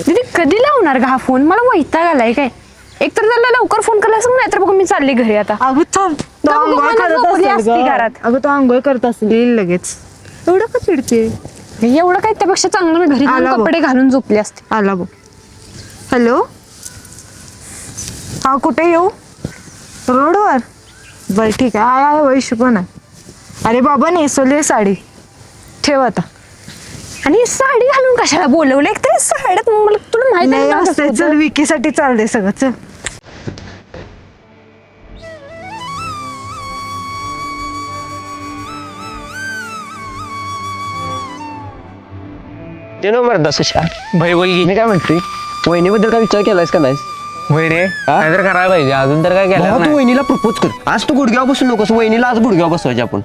दीदी कधी लावणार का हा फोन? मला वैताग आलाय काय. एकतर त्याला लवकर फोन करायला सांग, नाहीतर बघ मी चालली घरी आता. अगं थांब, तो गप्प आंघोळ मला करत झोपली असेल असती गं. घरात. अगं तो आंघोळ करत असेल, येईल लगेच. एवढं का चिडते? एवढं काय, त्यापेक्षा चांगलं मी घरी जाऊन आला बघ. कपडे घालून झोपले असते. आला बघ. हॅलो, हा कुठे येऊ? रोडवर? बरं ठीक आहे. आहे वैशू पण आहे. अरे बाबा नेसवली साडी, ठेव आता. आणि साडी घालून कशाला बोलवलं? एक तर साड्यात मला तुला माहिती नाही आहे ना असते, कसं चल होतं. विकीसाठी चाललंय सगळं, चल. ते ना मर्दा सुशा, भाई बोल की. मी काय म्हणतोय, वहिनीबद्दल काय विचार केलायस का नाहीस? होय रे, काय तर करायला पाहिजे. अजून तर काय केलं भावा, तू नाही. वहिनीला प्रपोज कर. आज तू गुडघ्यावर बसून नकोस, वहिनीला आज गुडघ्यावर बसवायचे आपण.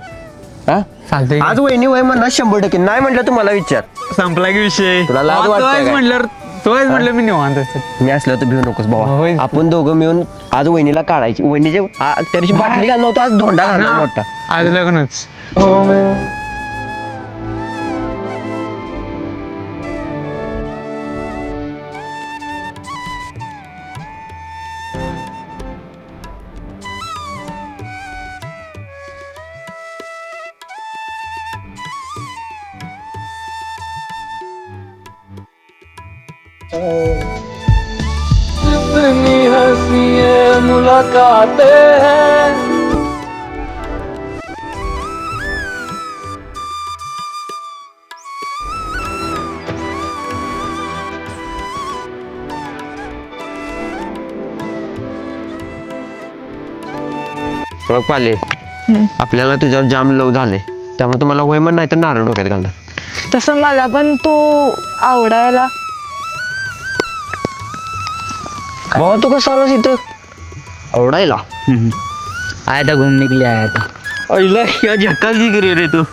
हा चालतंय आज वहिनी वय म्हणणार 100%. नाही म्हटलं तुम्हाला विचार. संपला की विषय. तुला लाज तू वाटते आहेस काय? म्हटलं, तू आहेस म्हटलं मी निवांत असते. मी असलं तर भिऊ नकोस होय. भावा. आपण दोघं मिळून आज वहिनीला काढायची. वहिनीचे त्या दिवशी बाटली घालणार होतो, आज धोंडा घालणार मोठा. आज लग्नच. कितनी हंसी मुलाकातें हैं। बघ पाले, आपल्याला तुझ्यावर जाम लव झाले, त्यामुळे तुम्हाला वय म्हण नाही तर नारळ डोक्यात घालणार. तसं मला पण तू आवडायला. भावा तू कसं आलास इथं आवडायला? आया था घूमने के लिए आया था. अहिला या झक्काच गिरी रे तू.